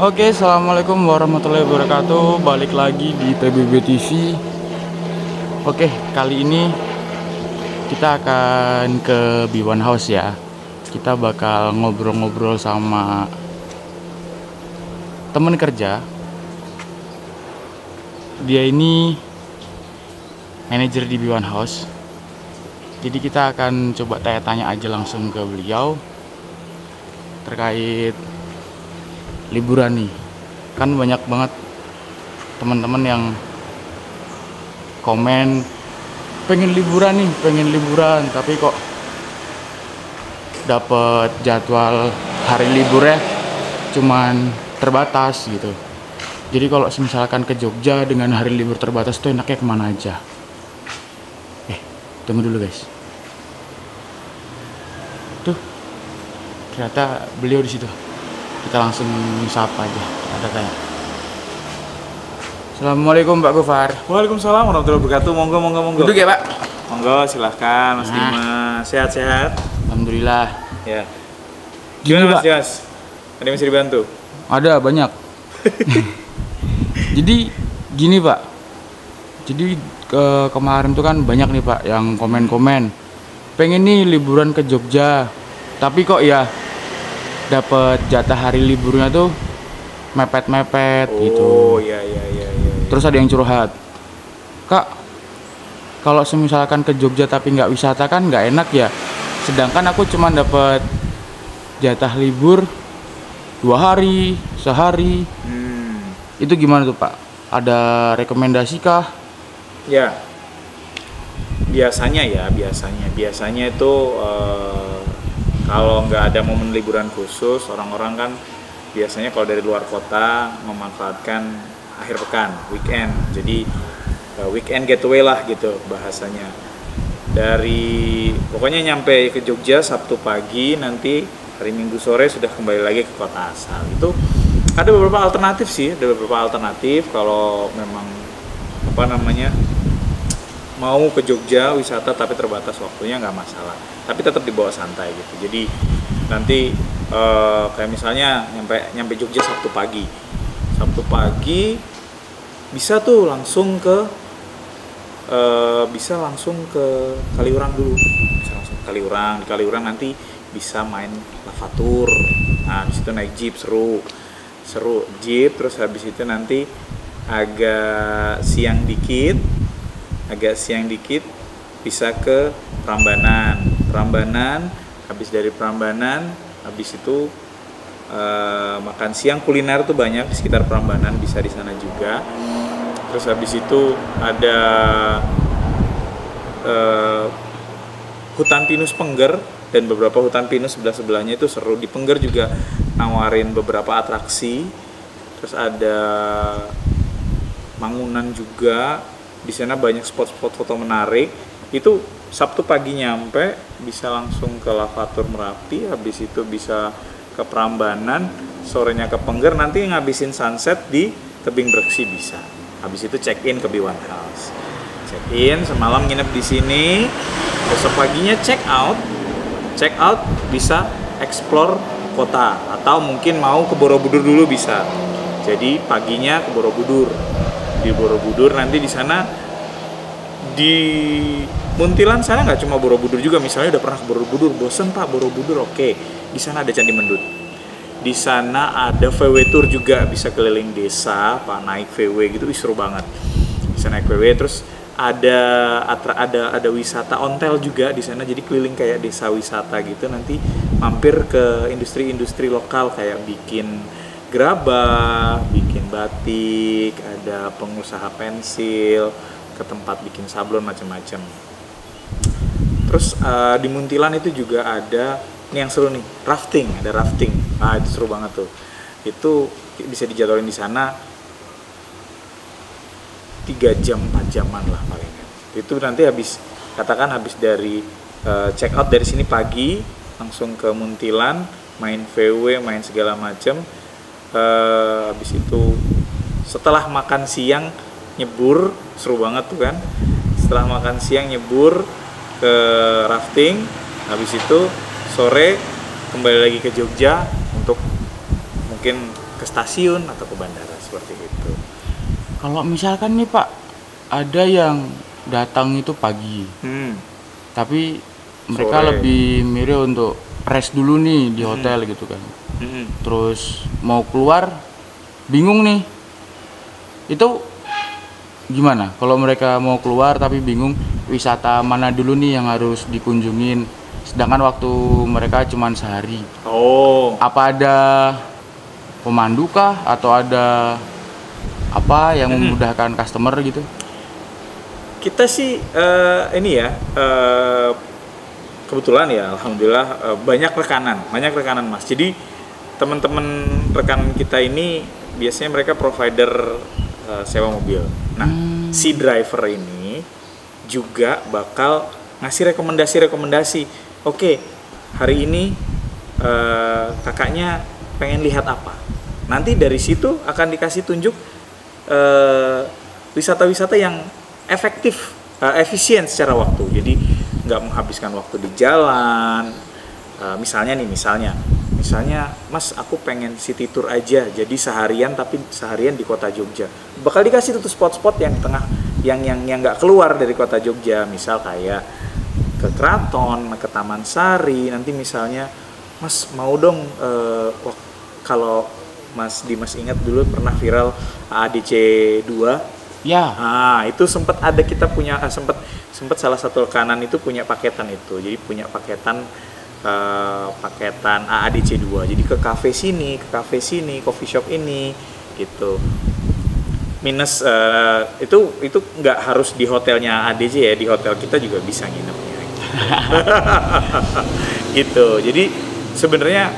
Oke, assalamualaikum warahmatullahi wabarakatuh. Balik lagi di TBB TV. Oke, kali ini kita akan ke B1 House ya. Kita bakal ngobrol-ngobrol sama temen kerja. Dia ini manajer di B1 House. Jadi kita akan coba tanya-tanya aja langsung ke beliau terkait liburan nih. Kan banyak banget teman-teman yang komen pengen liburan tapi kok dapet jadwal hari liburnya cuman terbatas gitu. Jadi kalau misalkan ke Jogja dengan hari libur terbatas tuh enaknya kemana aja? Tunggu dulu guys. Tuh, ternyata beliau di situ. Kita langsung sapa aja. Ada tanya. Assalamualaikum Pak Gofar. Waalaikumsalam warahmatullahi wabarakatuh. Monggo. Duduk ya Pak. Monggo, silahkan Mas Dimas. Sehat-sehat? Alhamdulillah. Ya. Gini, Gimana Mas Pak. Dimas? Ada yang bisa dibantu? Ada banyak. Jadi gini Pak. Jadi kemarin tuh kan banyak nih Pak yang komen-komen pengen nih liburan ke Jogja. Tapi kok ya dapat jatah hari liburnya tuh mepet-mepet gitu. Oh, iya. Terus ada yang curhat, Kak, kalau misalkan ke Jogja tapi nggak wisata kan nggak enak ya. Sedangkan aku cuma dapat jatah libur 2 hari, sehari. Itu gimana tuh Pak? Ada rekomendasi kah? Ya. Biasanya itu kalau nggak ada momen liburan khusus, orang-orang kan biasanya kalau dari luar kota memanfaatkan akhir pekan, weekend. Jadi weekend getaway lah gitu bahasanya. Pokoknya nyampe ke Jogja Sabtu pagi, nanti hari Minggu sore sudah kembali lagi ke kota asal. Itu ada beberapa alternatif sih, kalau memang mau ke Jogja wisata tapi terbatas waktunya nggak masalah, tapi tetap dibawa santai gitu. Jadi nanti kayak misalnya nyampe Jogja Sabtu pagi bisa tuh langsung ke Kaliurang dulu, bisa langsung ke Kaliurang. Di Kaliurang nanti bisa main lavatur. Nah di situ naik jeep seru jeep. Terus habis itu nanti agak siang dikit bisa ke Prambanan. Habis dari Prambanan, habis itu makan siang, kuliner tuh banyak di sekitar Prambanan, bisa di sana juga. Terus habis itu ada hutan pinus Pengger dan beberapa hutan pinus sebelahnya itu seru. Di Pengger juga nawarin beberapa atraksi. Terus ada Mangunan juga. Di sana banyak spot-spot foto menarik. Itu Sabtu pagi nyampe, bisa langsung ke Lavatur Merapi, habis itu bisa ke Prambanan, sorenya ke Pengger, nanti ngabisin sunset di Tebing Breksi bisa. Habis itu check in ke B1 House. Check in, semalam nginep di sini. Besok paginya check out bisa explore kota, atau mungkin mau ke Borobudur dulu bisa. Jadi paginya ke Borobudur. Di Borobudur nanti di sana, di Muntilan sana nggak cuma Borobudur juga, misalnya udah pernah ke Borobudur, bosen Pak Borobudur, oke, di sana ada Candi Mendut, di sana ada VW Tour juga, bisa keliling desa Pak, naik VW gitu, seru banget, bisa naik VW. Terus ada wisata ontel juga di sana, jadi keliling kayak desa wisata gitu, nanti mampir ke industri-industri lokal kayak bikin gerabah, bikin batik, ada pengusaha pensil, ke tempat bikin sablon macam-macam. Terus di Muntilan itu juga ada, ini yang seru nih, ada rafting. Nah, itu seru banget tuh. Itu bisa dijadwalin di sana 3 jam 4 jaman lah palingan. Itu nanti habis dari check out dari sini pagi langsung ke Muntilan, main VW, main segala macam. Habis itu setelah makan siang nyebur, seru banget tuh kan. Setelah makan siang nyebur ke rafting, habis itu sore kembali lagi ke Jogja untuk mungkin ke stasiun atau ke bandara seperti itu. Kalau misalkan nih Pak, ada yang datang itu pagi, tapi mereka Sore. lebih milih untuk rest dulu nih di hotel gitu kan. Terus mau keluar, bingung nih. Itu gimana? Kalau mereka mau keluar tapi bingung wisata mana dulu nih yang harus dikunjungin, sedangkan waktu mereka cuma sehari. Oh, Apa ada pemandu kah atau ada apa yang memudahkan customer gitu? kita sih ini ya kebetulan ya alhamdulillah banyak rekanan Mas. Jadi teman-teman rekan kita ini biasanya mereka provider sewa mobil. Nah, si driver ini juga bakal ngasih rekomendasi. Oke, hari ini kakaknya pengen lihat apa. Nanti dari situ akan dikasih tunjuk wisata-wisata yang efektif, efisien secara waktu. Jadi nggak menghabiskan waktu di jalan. Misalnya Mas, aku pengen city tour aja, jadi seharian di kota Jogja. Bakal dikasih tuh spot-spot yang tengah, yang nggak keluar dari kota Jogja. Misal kayak ke Keraton, ke Taman Sari. Nanti misalnya, Mas mau dong, kalau Mas Dimas ingat dulu pernah viral AADC 2. Ya, Nah, itu sempat ada kita punya sempat salah satu rekanan itu punya paketan itu. Jadi punya paketan AADC 2. Jadi ke kafe sini, coffee shop ini gitu. Minus itu nggak harus di hotelnya ADC ya, di hotel kita juga bisa nginepnya gitu. Gitu. Jadi sebenarnya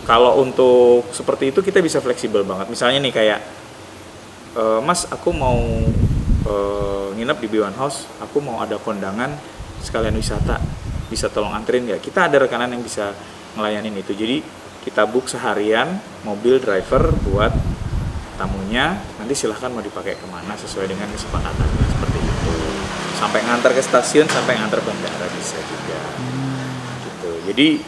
kalau untuk seperti itu kita bisa fleksibel banget. Misalnya nih kayak Mas, aku mau nginep di B1 House, aku mau ada kondangan sekalian wisata, bisa tolong anterin nggak? Kita ada rekanan yang bisa ngelayanin itu. Jadi kita book seharian mobil driver buat tamunya, nanti silahkan mau dipakai kemana sesuai dengan kesepakatannya seperti itu. Sampai ngantar ke stasiun, sampai ngantar bandara bisa juga. Gitu. Jadi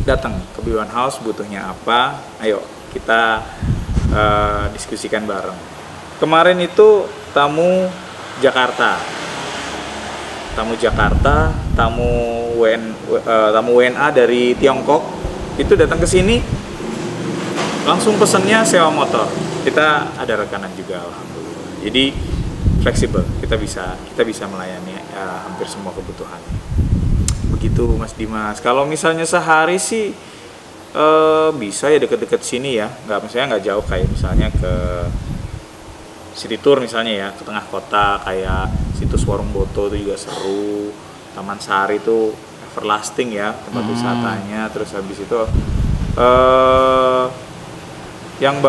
datang ke B1 House butuhnya apa? Ayo kita diskusikan bareng. Kemarin itu tamu Jakarta, tamu WNA dari Tiongkok itu datang ke sini langsung pesennya sewa motor. Kita ada rekanan juga alhamdulillah. Jadi fleksibel, kita bisa melayani hampir semua kebutuhan. Begitu Mas Dimas. Kalau misalnya sehari sih bisa ya deket-deket sini ya, nggak jauh, kayak misalnya ke city tour misalnya ya, ke tengah kota kayak situs Warung Boto itu juga seru. Taman Sari itu everlasting ya tempat wisatanya. Terus habis itu yang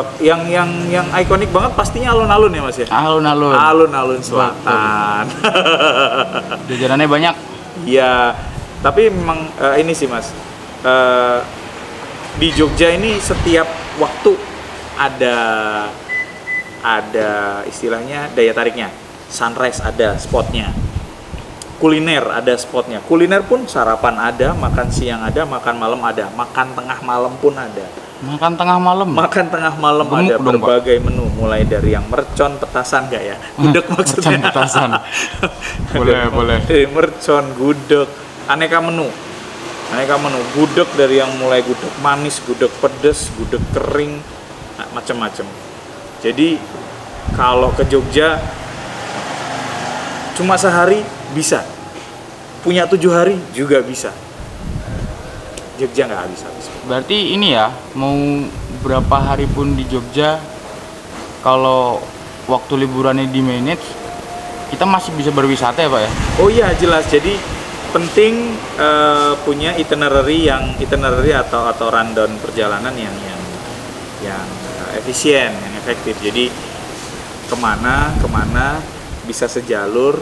ikonik banget pastinya alun-alun ya Mas ya. Alun-alun selatan. jajanannya banyak. Iya, tapi memang ini sih Mas. Di Jogja ini setiap waktu ada istilahnya daya tariknya. Sunrise ada spotnya, kuliner ada spotnya. Kuliner pun sarapan ada, makan siang ada, makan malam ada, makan tengah malam pun ada. Makan tengah malam Gemuk ada dong, berbagai menu, mulai dari yang mercon, petasan nggak ya? Gudeg maksudnya. Petasan. boleh. Mercon, gudeg, aneka menu, gudeg dari yang mulai gudeg manis, gudeg pedes, gudeg kering, macam-macam. Jadi kalau ke Jogja cuma sehari bisa, punya 7 hari juga bisa. Jogja nggak habis-habis. Berarti ini ya, mau berapa hari pun di Jogja, kalau waktu liburannya di manage, kita masih bisa berwisata ya Pak ya? Oh iya jelas. Jadi penting punya itinerary atau rundown perjalanan yang efisien, yang efektif. Jadi kemana bisa sejalur,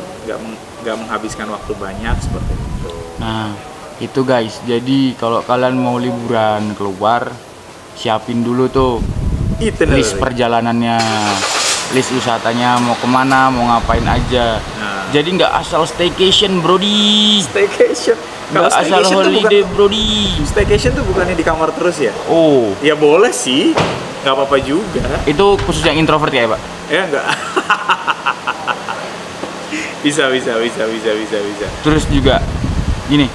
nggak menghabiskan waktu banyak seperti itu. Nah itu guys, jadi kalau kalian mau liburan keluar, siapin dulu tuh list perjalanannya, list wisatanya, mau kemana, mau ngapain aja. Nah, Jadi nggak asal staycation, Brody. Staycation. Kalau Nggak asal staycation tuh holiday, bukan, Brody. staycation tuh bukannya di kamar terus ya? Oh, Ya boleh sih, nggak apa-apa juga. itu khusus yang introvert ya, Pak? Ya nggak. bisa. Terus juga gini,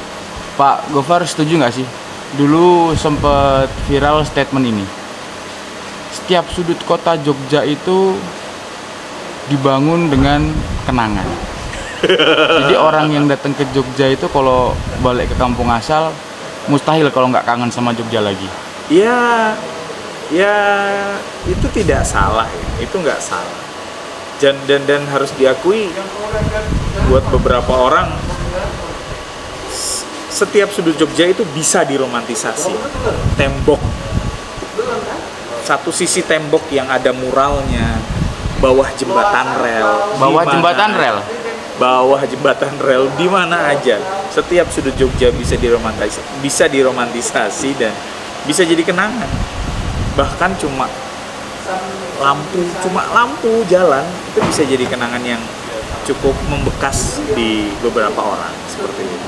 Pak Gofar setuju nggak sih? Dulu sempat viral statement ini. Setiap sudut kota Jogja itu dibangun dengan kenangan. Jadi orang yang datang ke Jogja itu kalau balik ke kampung asal mustahil kalau nggak kangen sama Jogja lagi. Ya, ya itu tidak salah ya. Itu nggak salah. Dan harus diakui buat beberapa orang setiap sudut Jogja itu bisa diromantisasi. Tembok, satu sisi tembok yang ada muralnya, bawah jembatan rel, bawah jembatan rel di mana aja. Setiap sudut Jogja bisa diromantisasi dan bisa jadi kenangan. Bahkan cuma lampu jalan itu bisa jadi kenangan yang cukup membekas di beberapa orang seperti itu.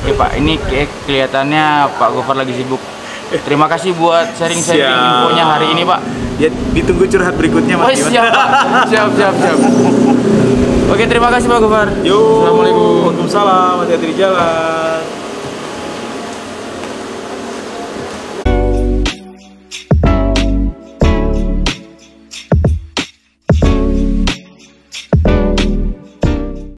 Oke Pak, ini kelihatannya Pak Gofar lagi sibuk. Terima kasih buat sharing-sharing infonya hari ini Pak. Ya ditunggu curhat berikutnya Mas. Oh, siap Pak. Siap. Oke, terima kasih Pak Gofar. Yo, Assalamualaikum. Waalaikumsalam, hati-hati di jalan.